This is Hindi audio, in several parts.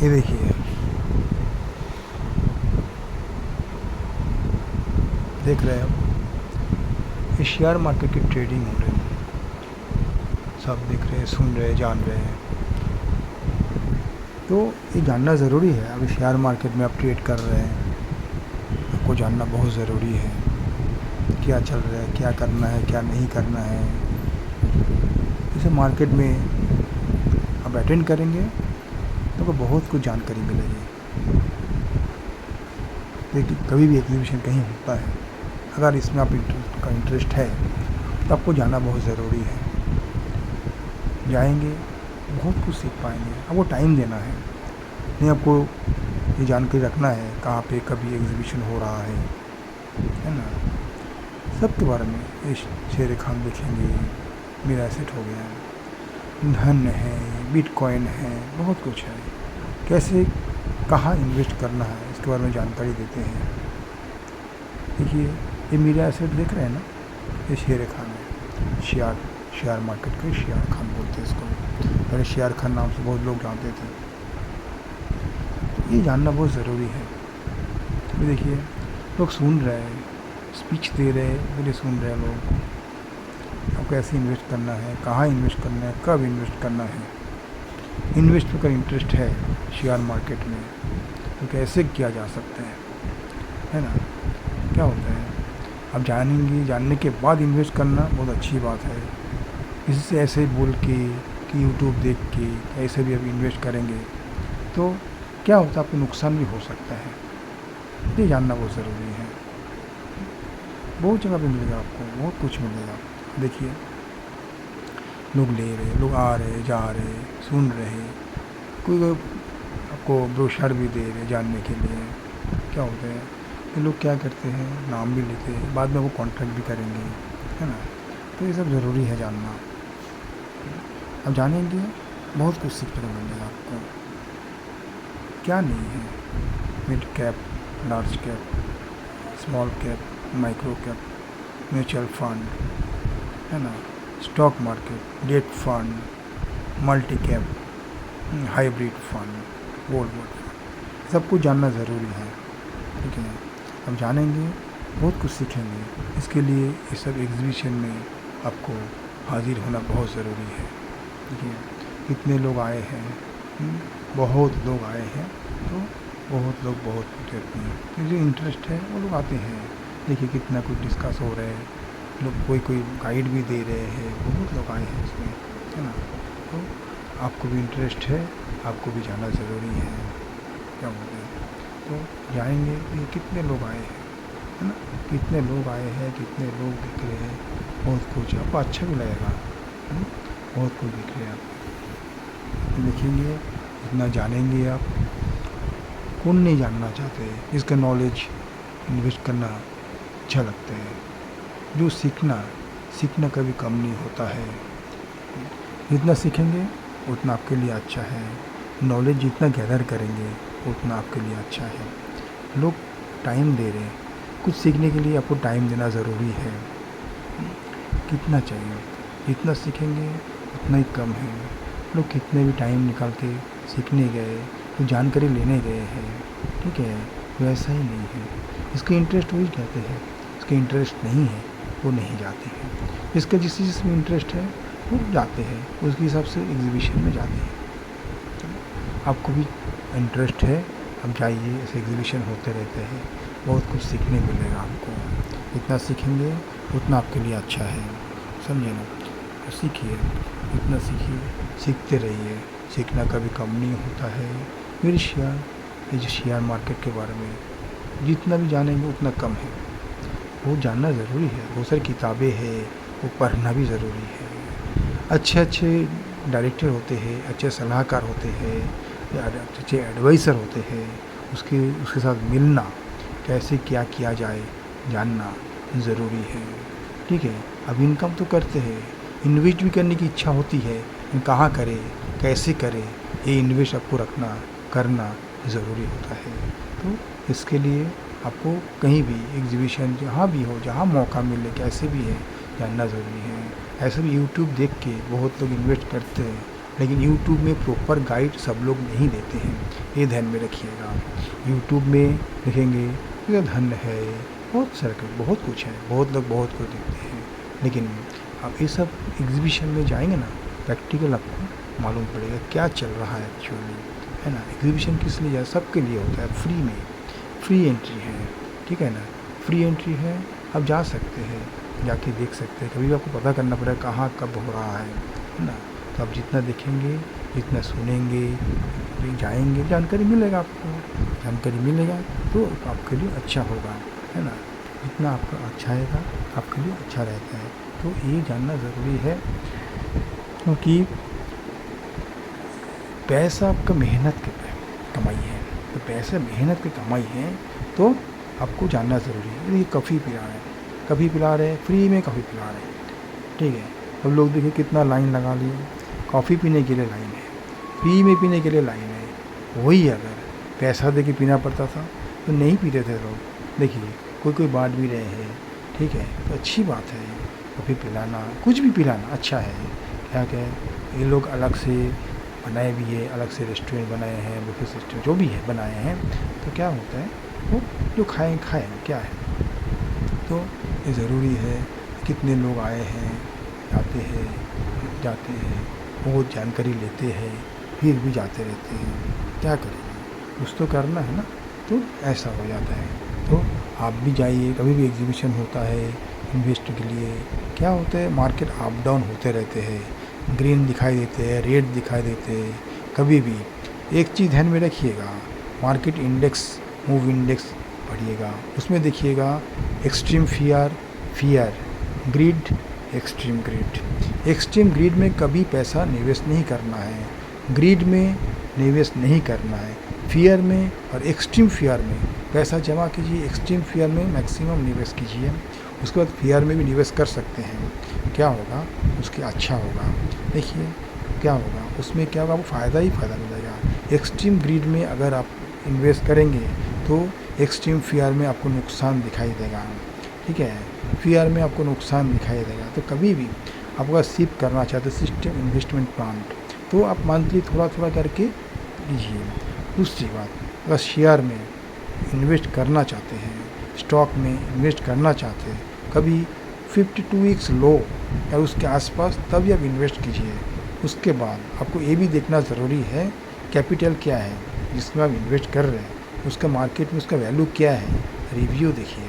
ये देखिए, देख रहे हैं आप, ये शेयर मार्केट की ट्रेडिंग हो रही है। सब देख रहे हैं, सुन रहे हैं, जान रहे हैं। तो ये जानना ज़रूरी है। अभी शेयर मार्केट में आप ट्रेड कर रहे हैं, आपको जानना बहुत ज़रूरी है। क्या चल रहा है, क्या करना है, क्या नहीं करना है। जैसे मार्केट में आप अटेंड करेंगे तो आपको बहुत कुछ जानकारी मिलेगी। देखिए, कभी भी एग्जीबिशन कहीं होता है, अगर इसमें आप इंटरेस्ट है तो आपको जाना बहुत ज़रूरी है। जाएंगे, बहुत कुछ सीख पाएंगे। आपको टाइम देना है, नहीं आपको ये जानकारी रखना है कहाँ पे कभी एग्जीबिशन हो रहा है ना। सब के बारे में ये शेर खान देखेंगे। मेरा एसेट हो गया, धन है, बिटकॉइन है, बहुत कुछ है। कैसे कहाँ इन्वेस्ट करना है इसके बारे में जानकारी देते हैं। देखिए, ये मेरा एसेट देख रहे हैं ना, ये शेर खान है। शेयर मार्केट के शेयर खान बोलते हैं इसको। पहले शेयर खान नाम से बहुत लोग जानते थे। ये जानना बहुत ज़रूरी है। ये देखिए, लोग सुन रहे हैं, स्पीच दे रहे हैं, मेरे सुन रहे हैं लोग। आपको कैसे इन्वेस्ट करना है, कहाँ इन्वेस्ट करना है, कब इन्वेस्ट करना है। इन्वेस्ट का इंटरेस्ट है शेयर मार्केट में तो कैसे किया जा सकता है ना। क्या होता है, आप जानेंगे, जानने के बाद इन्वेस्ट करना बहुत अच्छी बात है। इससे ऐसे बोल के कि यूट्यूब देख के ऐसे भी आप इन्वेस्ट करेंगे तो क्या होता है, आपको नुकसान भी हो सकता है। ये जानना बहुत ज़रूरी है। बहुत जगह पे मिलेगा आपको, बहुत कुछ मिलेगा। देखिए, लोग ले रहे, लोग आ रहे, जा रहे, सुन रहे, कोई आपको ब्रोशर भी दे रहे जानने के लिए। क्या होता है, ये लोग क्या करते हैं, नाम भी लेते हैं, बाद में वो कॉन्ट्रैक्ट भी करेंगे, है ना। तो ये सब ज़रूरी है जानना। अब जानेंगे, बहुत कुछ सीखने को मिलेगा आपको। क्या नहीं है, mid cap, large cap, small cap, micro cap, mutual fund, है ना, stock market, debt fund, multi cap, hybrid fund, gold fund, सब कुछ जानना ज़रूरी है। ठीक है, हम जानेंगे, बहुत कुछ सीखेंगे। इसके लिए ये सब एग्जीबिशन में आपको हाजिर होना बहुत ज़रूरी है। देखिए, कितने लोग आए हैं, बहुत लोग आए हैं। तो बहुत लोग बहुत कुछ करते हैं, तो जो इंटरेस्ट है वो लोग आते हैं। देखिए, कितना कुछ डिस्कस हो रहा है, लोग कोई गाइड भी दे रहे हैं, बहुत लोग आए हैं इसमें, है ना। तो आपको भी इंटरेस्ट है, आपको भी जाना ज़रूरी है। क्या बोलते हैं, तो जाएंगे। ये कितने लोग आए हैं, है ना, कितने लोग आए हैं, कितने लोग दिख रहे हैं, बहुत कुछ आपको अच्छा भी लगेगा। बहुत कुछ दिख रहे हैं आप देखेंगे, इतना जानेंगे आप। कौन नहीं जानना चाहते, इसका नॉलेज इन्वेस्ट करना अच्छा लगता है। जो सीखना कभी कम नहीं होता है। जितना सीखेंगे उतना आपके लिए अच्छा है। नॉलेज जितना गैदर करेंगे उतना आपके लिए अच्छा है। लोग टाइम दे रहे हैं, कुछ सीखने के लिए आपको टाइम देना ज़रूरी है। कितना चाहिए, जितना सीखेंगे उतना ही कम है। लोग कितने भी टाइम निकाल के सीखने गए, तो जानकारी लेने गए हैं, ठीक है, वैसा ही नहीं है। इसके इंटरेस्ट वही जाते हैं, इसके इंटरेस्ट नहीं है वो नहीं जाते हैं। इसका जिसमें इंटरेस्ट है वो जाते हैं, उसके हिसाब से एग्जीबिशन में जाते हैं। आपको भी इंटरेस्ट है, अब जाइए, ऐसे एग्जीबिशन होते रहते हैं, बहुत कुछ सीखने मिलेगा आपको। जितना सीखेंगे उतना आपके लिए अच्छा है, समझे ना। तो सीखिए, इतना सीखिए, सीखते रहिए। सीखना कभी कम नहीं होता है। मेरे ये जो शेयर मार्केट के बारे में जितना भी जानेंगे उतना कम है। वो जानना ज़रूरी है, बहुत सारी किताबें हैं, वो पढ़ना भी ज़रूरी है। अच्छे डायरेक्टर होते हैं, अच्छे सलाहकार होते हैं, अच्छे एडवाइज़र होते हैं, उसके साथ मिलना, कैसे क्या किया जाए जानना ज़रूरी है। ठीक है, अब इनकम तो करते हैं, इन्वेस्ट भी करने की इच्छा होती है, कहाँ करें, कैसे करें, ये इन्वेस्ट आपको करना ज़रूरी होता है। तो इसके लिए आपको कहीं भी एग्जीबिशन जहाँ भी हो, जहाँ मौका मिले, कैसे भी है, जानना ज़रूरी है। ऐसे भी यूट्यूब देख के बहुत लोग इन्वेस्ट करते हैं लेकिन यूट्यूब में प्रॉपर गाइड सब लोग नहीं देते हैं, ये ध्यान में रखिएगा। यूट्यूब में देखेंगे ये धन है, बहुत सारे बहुत कुछ है, बहुत लोग बहुत कुछ देखते हैं, लेकिन आप ये सब एग्जीबिशन में जाएंगे ना, प्रैक्टिकल आपको मालूम पड़ेगा क्या चल रहा है एक्चुअली, है ना। एग्जीबिशन किस लिए जाए, सबके लिए होता है, फ्री में, फ्री एंट्री है, ठीक है ना, फ्री एंट्री है, आप जा सकते हैं, जाके देख सकते हैं। कभी भी आपको पता करना पड़ेगा कहाँ कब हो रहा है ना। तो आप जितना देखेंगे, जितना सुनेंगे, जाएंगे, जानकारी मिलेगा आपको, जानकारी मिलेगा तो आपके लिए अच्छा होगा, है ना। जितना आपका अच्छा आएगा आपके लिए अच्छा रहता है, तो ये जानना ज़रूरी है, क्योंकि पैसा आपका मेहनत की कमाई है, तो पैसा मेहनत की कमाई है, तो आपको जानना ज़रूरी है। ये कॉफ़ी पिला रहे हैं, कॉफ़ी पिला रहे हैं, फ्री में कॉफ़ी पिला रहे हैं, ठीक है। अब लोग देखिए कितना लाइन लगा लिए, कॉफ़ी पीने के लिए लाइन है, फ्री में पीने के लिए लाइन है। वही अगर पैसा दे के पीना पड़ता था तो नहीं पीते थे लोग। देखिए कोई बांट भी रहे हैं, ठीक है, तो अच्छी बात है, कॉफ़ी पिलाना, कुछ भी पिलाना अच्छा है। क्या क्या ये लोग अलग से बनाए भी है, अलग से रेस्टोरेंट बनाए हैं, बुफे सिस्टम जो भी है बनाए हैं, तो क्या होता है वो जो खाएँ क्या है। तो ये ज़रूरी है, कितने लोग आए हैं, आते हैं जाते हैं, बहुत जानकारी लेते हैं, फिर भी जाते रहते हैं, क्या करेंगे, कुछ तो करना है ना, तो ऐसा हो जाता है। तो आप भी जाइए, कभी भी एग्जीबिशन होता है इन्वेस्ट के लिए, क्या होता है मार्केट अप डाउन होते रहते हैं, ग्रीन दिखाई देते हैं, रेड दिखाई देते हैं। कभी भी एक चीज़ ध्यान में रखिएगा, मार्केट इंडेक्स, मूव इंडेक्स पढ़िएगा, उसमें देखिएगा extreme fear, greed, extreme greed. Extreme greed में कभी पैसा निवेश नहीं करना है, ग्रीड में निवेश नहीं करना है, फियर में और एक्सट्रीम फियर में पैसा जमा कीजिए, एक्सट्रीम फियर में मैक्सिमम निवेश कीजिए, उसके बाद फियर में भी निवेश कर सकते हैं। क्या होगा उसके अच्छा होगा, देखिए क्या होगा उसमें, क्या होगा, आपको फ़ायदा ही फ़ायदा मिलेगा। एक्सट्रीम ग्रीड में अगर आप इन्वेस्ट करेंगे तो एक्सट्रीम फियर में आपको नुकसान दिखाई देगा, ठीक है, फियर में आपको नुकसान दिखाई देगा। तो कभी भी आप अगर शिफ्ट करना चाहते हैं सिस्टम इन्वेस्टमेंट प्लान, तो आप मंथली थोड़ा थोड़ा करके लीजिए। दूसरी बात, अगर शेयर में इन्वेस्ट करना चाहते हैं, स्टॉक में इन्वेस्ट करना चाहते हैं, कभी 52 वीक्स लो या उसके आसपास तभी आप इन्वेस्ट कीजिए। उसके बाद आपको ये भी देखना ज़रूरी है कैपिटल क्या है जिसमें आप इन्वेस्ट कर रहे हैं, उसका मार्केट में उसका वैल्यू क्या है, रिव्यू देखिए,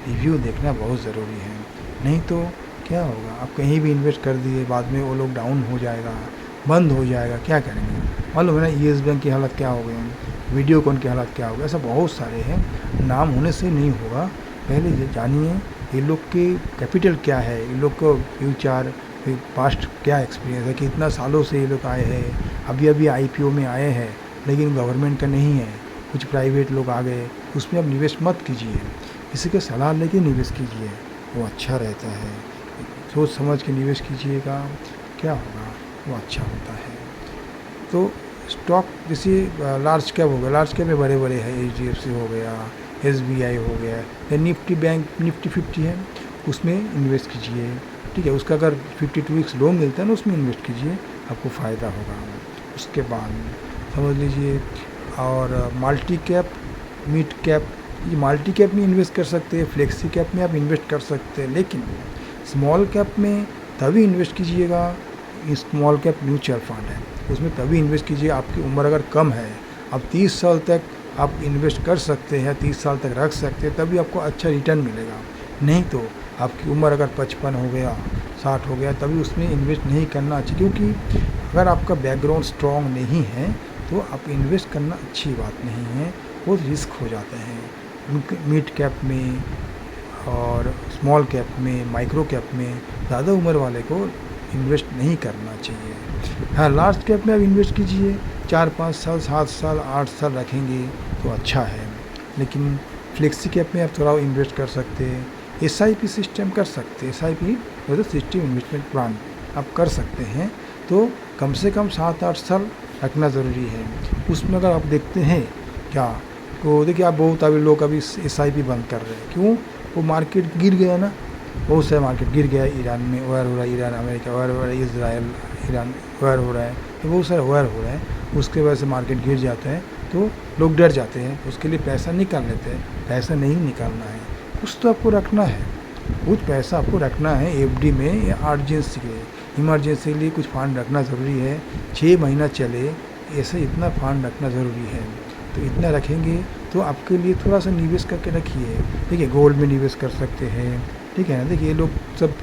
रिव्यू देखना बहुत ज़रूरी है। नहीं तो क्या होगा, आप कहीं भी इन्वेस्ट कर दिए, बाद में वो लोग डाउन हो जाएगा, बंद हो जाएगा, क्या करेंगे। मालूम है ना येस बैंक की हालत क्या हो गई, वीडियोकॉन की हालत क्या हो गई, ऐसा बहुत सारे हैं, नाम होने से नहीं होगा। पहले ये जानिए ये लोग के कैपिटल क्या है, ये लोग को फ्यूचर पास्ट क्या एक्सपीरियंस है, कितना सालों से ये लोग आए हैं, अभी अभी IPO में आए हैं, लेकिन गवर्नमेंट का नहीं है, कुछ प्राइवेट लोग आ गए, उसमें आप निवेश मत कीजिए, किसी के सलाह लेके निवेश कीजिए, वो अच्छा रहता है। सोच समझ के निवेश कीजिएगा, क्या होगा वो अच्छा होता है। तो स्टॉक जैसे लार्ज कैप हो गया, लार्ज कैप में बड़े बड़े हैं, HDFC हो गया, SBI हो गया, या निफ्टी बैंक निफ्टी 50 है, उसमें इन्वेस्ट कीजिए, ठीक है। उसका अगर 52 वीक्स लोन मिलता है ना, उसमें इन्वेस्ट कीजिए, आपको फ़ायदा होगा। उसके बाद समझ लीजिए, और मल्टी कैप, मिड कैप, ये मल्टी कैप में इन्वेस्ट कर सकते हैं, फ्लेक्सी कैप में आप इन्वेस्ट कर सकते हैं, लेकिन स्मॉल कैप में तभी इन्वेस्ट कीजिएगा, स्मॉल कैप म्यूचुअल फंड है, उसमें तभी इन्वेस्ट कीजिए आपकी उम्र अगर कम है, आप 30 साल तक आप इन्वेस्ट कर सकते हैं, 30 साल तक रख सकते हैं, तभी आपको अच्छा रिटर्न मिलेगा। नहीं तो आपकी उम्र अगर 55 हो गया, 60 हो गया, तभी उसमें इन्वेस्ट नहीं करना चाहिए, क्योंकि अगर आपका बैकग्राउंड स्ट्रॉन्ग नहीं है तो आप इन्वेस्ट करना अच्छी बात नहीं है, बहुत रिस्क हो जाते हैं। मिड कैप में और स्मॉल कैप में, माइक्रो कैप में ज़्यादा उम्र वाले को इन्वेस्ट नहीं करना चाहिए। हाँ, लार्ज कैप में आप इन्वेस्ट कीजिए, 4-5 साल, 7 साल, 8 साल रखेंगे तो अच्छा है, लेकिन फ्लेक्सी कैप में आप थोड़ा इन्वेस्ट कर सकते हैं, SIP सिस्टम कर सकते हैं, SIP मतलब सिस्टम इन्वेस्टमेंट प्लान आप कर सकते हैं, तो कम से कम 7-8 साल रखना ज़रूरी है। उसमें अगर आप देखते हैं क्या, तो देखिए आप बहुत अभी लोग अभी SIP बंद कर रहे हैं, क्यों, वो मार्केट गिर गया ना, बहुत सारा मार्केट गिर गया, ईरान में वार हो रहा है, ईरान अमेरिका वार हो रहा है, इजराइल ईरान वार हो रहा है, तो बहुत सारे अवेयर हो रहे हैं, उसके वजह से मार्केट गिर जाता है तो लोग डर जाते हैं, उसके लिए पैसा निकाल लेते हैं। पैसा नहीं निकालना है, कुछ तो आपको रखना है, कुछ पैसा आपको रखना है एफडी में या अर्जेंसी के लिए, इमरजेंसी के लिए कुछ फंड रखना ज़रूरी है। 6 महीना चले ऐसे इतना फंड रखना ज़रूरी है। तो इतना रखेंगे तो आपके लिए थोड़ा सा निवेश करके रखिए, ठीक है। गोल्ड में निवेश कर सकते हैं, ठीक है ना। देखिए ये लोग सब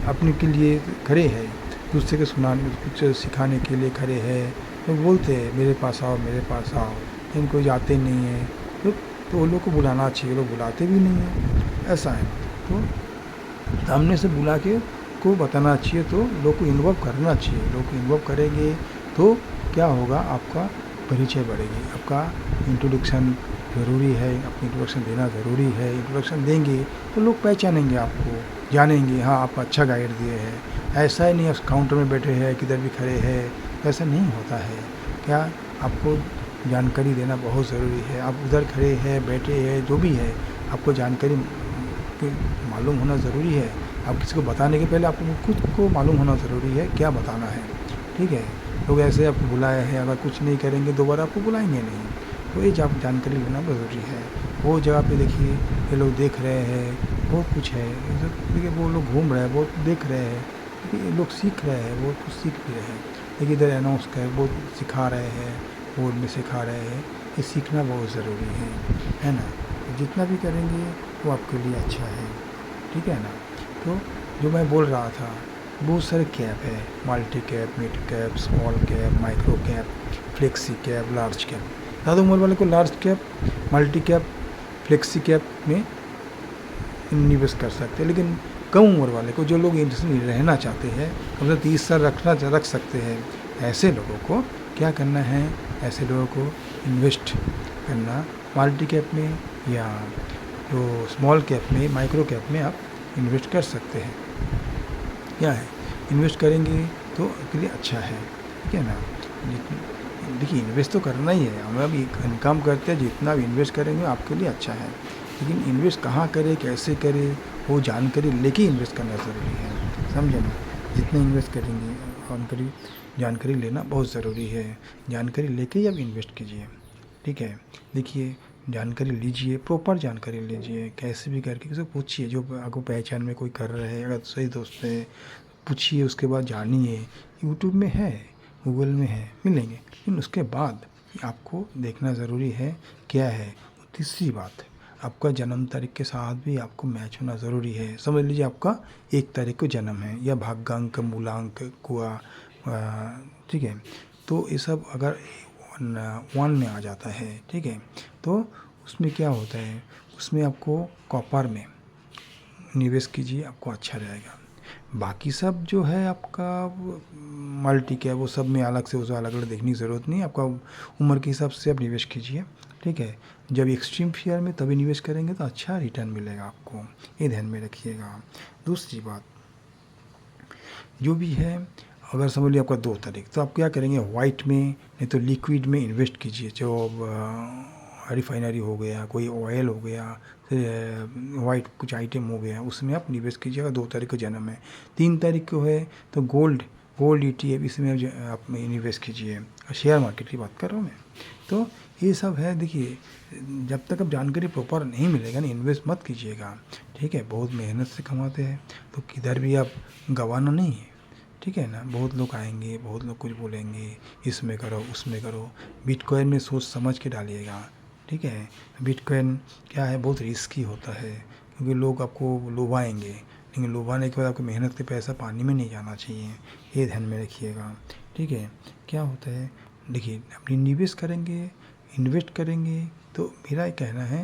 अपने के लिए खड़े हैं, दूसरे के सुनाने कुछ सिखाने के लिए खड़े हैं। लोग बोलते हैं मेरे पास आओ मेरे पास आओ, लेकिन कोई जाते नहीं है। तो वो लोग को बुलाना चाहिए, लोग बुलाते भी नहीं हैं, ऐसा है। तो सामने से बुला के को बताना चाहिए, तो लोग को इन्वॉल्व करना चाहिए। लोग को इन्वॉल्व करेंगे तो क्या होगा, आपका परिचय बढ़ेगी, आपका इंट्रोडक्शन ज़रूरी है, अपनी इंट्रोडक्शन देना ज़रूरी है। इंट्रोडक्शन देंगे तो लोग पहचानेंगे आपको, जानेंगे हाँ आप अच्छा गाइड दिए हैं। ऐसा ही नहीं आप काउंटर में बैठे हैं किधर भी खड़े हैं, ऐसा नहीं होता है। क्या आपको जानकारी देना बहुत ज़रूरी है। आप उधर खड़े हैं बैठे हैं जो भी है, आपको जानकारी मालूम होना ज़रूरी है। आप किसी को बताने के पहले आपको खुद को मालूम होना ज़रूरी है क्या बताना है, ठीक है। लोग ऐसे आपको बुलाए हैं, अगर कुछ नहीं करेंगे दोबारा आपको बुलाएंगे नहीं। तो ये जानकारी लेना ज़रूरी है। वो जगह पे देखिए ये लोग देख रहे हैं, बहुत कुछ है देखिए, वो लोग घूम रहे हैं, बहुत देख रहे हैं, ये लोग सीख रहे हैं, बहुत कुछ सीख भी रहे हैं। देखिए इधर अनाउंस कर बहुत सिखा रहे हैं, बोर्ड में सिखा रहे हैं। ये सीखना बहुत ज़रूरी है ना। तो जितना भी करेंगे वो आपके लिए अच्छा है, ठीक है ना। तो जो मैं बोल रहा था, बहुत सारे कैप है, multi cap, mid cap, small cap, micro cap, flexi cap, large cap. ज़्यादा उम्र वाले को large cap, multi cap, flexi cap में निवेश कर सकते हैं। लेकिन कम उम्र वाले को, जो लोग इसमें रहना चाहते हैं, कम से 30 साल रख सकते हैं, ऐसे लोगों को क्या करना है, ऐसे लोगों को इन्वेस्ट करना मल्टी कैप में या जो स्मॉल कैप में, माइक्रो कैप में आप इन्वेस्ट कर सकते हैं। क्या है, इन्वेस्ट करेंगे तो आपके लिए अच्छा है, ठीक है ना। देखिए इन्वेस्ट तो करना ही है, हम अभी इनकम करते हैं, जितना भी इन्वेस्ट करेंगे आपके लिए अच्छा है। लेकिन इन्वेस्ट कहाँ करें, कैसे करें, वो जानकारी लेके इन्वेस्ट करना ज़रूरी है, समझे ना। जितना इन्वेस्ट करेंगे जानकारी लेना बहुत ज़रूरी है। जानकारी लेके ही आप इन्वेस्ट कीजिए, ठीक है। देखिए जानकारी लीजिए, प्रॉपर जानकारी लीजिए, कैसे भी करके किसी को पूछिए, जो आपको पहचान में कोई कर रहे हैं, अगर सही दोस्त है पूछिए, उसके बाद जानिए। यूट्यूब में है, गूगल में है, मिलेंगे। लेकिन उसके बाद आपको देखना ज़रूरी है क्या है। तीसरी बात, आपका जन्म तारीख के साथ भी आपको मैच होना ज़रूरी है। समझ लीजिए आपका 1 तारीख को जन्म है या भाग्यांक, मूलांक, कुआ, ठीक है। तो ये सब अगर 1 में आ जाता है, ठीक है, तो उसमें क्या होता है, उसमें आपको कॉपर में निवेश कीजिए, आपको अच्छा रहेगा। बाकी सब जो है आपका मल्टी क्या, वो सब में अलग से उसे अलग अलग देखने की ज़रूरत नहीं है। आपका उम्र के हिसाब से आप निवेश कीजिए, ठीक है। जब एक्सट्रीम फेयर में तभी निवेश करेंगे तो अच्छा रिटर्न मिलेगा आपको, ये ध्यान में रखिएगा। दूसरी बात जो भी है, अगर समझ लीजिए आपका 2 तारीख, तो आप क्या करेंगे, वाइट में नहीं तो लिक्विड में इन्वेस्ट कीजिए। जो रिफाइनरी हो गया, कोई ऑयल हो गया, वाइट कुछ आइटम हो गया, उसमें आप निवेश कीजिएगा। 2 तारीख को जन्म है। 3 तारीख को है तो गोल्ड ETF इसमें आप निवेश कीजिए। और शेयर मार्केट की बात कर रहा हूँ मैं। तो ये सब है। देखिए जब तक आप जानकारी प्रॉपर नहीं मिलेगा ना, इन्वेस्ट मत कीजिएगा, ठीक है। बहुत मेहनत से कमाते हैं तो किधर भी आप गंवाना नहीं है, ठीक है ना। बहुत लोग आएंगे, बहुत लोग कुछ बोलेंगे, इसमें करो उसमें करो। बिटकॉइन में सोच समझ के डालिएगा, ठीक है। बिटकॉइन क्या है, बहुत रिस्की होता है, क्योंकि लोग आपको लुभाएंगे, लेकिन लुभाने के बाद आपको मेहनत के पैसा पानी में नहीं जाना चाहिए, ये ध्यान में रखिएगा, ठीक है। क्या होता है, देखिए अपनी निवेश करेंगे, इन्वेस्ट करेंगे, तो मेरा ये कहना है,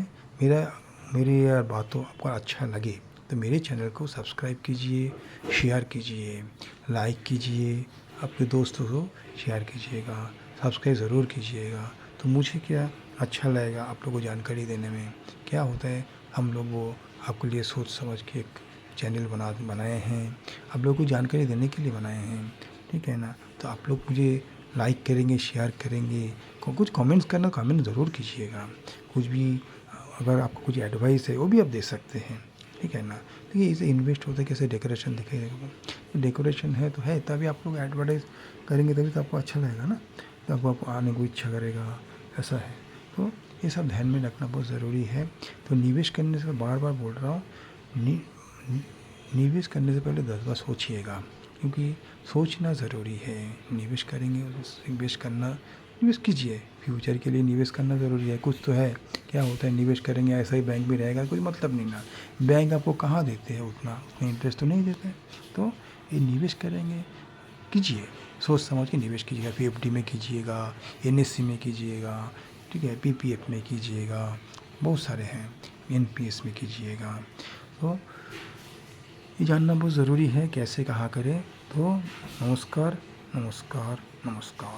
मेरी यार बातों आपको अच्छा लगे तो मेरे चैनल को सब्सक्राइब कीजिए, शेयर कीजिए, लाइक कीजिए, आपके दोस्तों को शेयर कीजिएगा, सब्सक्राइब ज़रूर कीजिएगा। तो मुझे क्या अच्छा लगेगा आप लोगों को जानकारी देने में। क्या होता है, हम लोग वो आपके लिए सोच समझ के एक चैनल बनाए हैं, आप लोगों को जानकारी देने के लिए बनाए हैं, ठीक है ना। तो आप लोग मुझे लाइक करेंगे, शेयर करेंगे, कुछ कमेंट्स करना, कमेंट ज़रूर कीजिएगा। कुछ भी अगर आपको कुछ एडवाइस है वो भी आप दे सकते हैं, ठीक है ना। देखिए इसे इन्वेस्ट होता है, कैसे डेकोरेशन दिखेगा, डेकोरेशन है तो है, तभी आप लोग एडवर्टाइज़ करेंगे, तभी तो आपको अच्छा लगेगा ना, तब आप आने को इच्छा करेगा, ऐसा है। तो ये सब ध्यान में रखना बहुत ज़रूरी है। तो निवेश करने से बार बार बोल रहा हूँ, नि, निवेश करने से पहले 10 बार सोचिएगा, क्योंकि सोचना ज़रूरी है। निवेश करेंगे, निवेश करना, निवेश कीजिए, फ्यूचर के लिए निवेश करना ज़रूरी है। कुछ तो है, क्या होता है निवेश करेंगे ऐसा ही बैंक में रहेगा, कोई मतलब नहीं ना। बैंक आपको कहाँ देते हैं उतना इंटरेस्ट तो नहीं देते। तो ये निवेश करेंगे, कीजिए, सोच समझ के निवेश कीजिएगा। एफडी में कीजिएगा, एनएससी में कीजिएगा, ठीक है, पीपीएफ में कीजिएगा, बहुत सारे हैं, एनपीएस में कीजिएगा। तो ये जानना बहुत ज़रूरी है कैसे कहाँ करें। तो नमस्कार, नमस्कार, नमस्कार।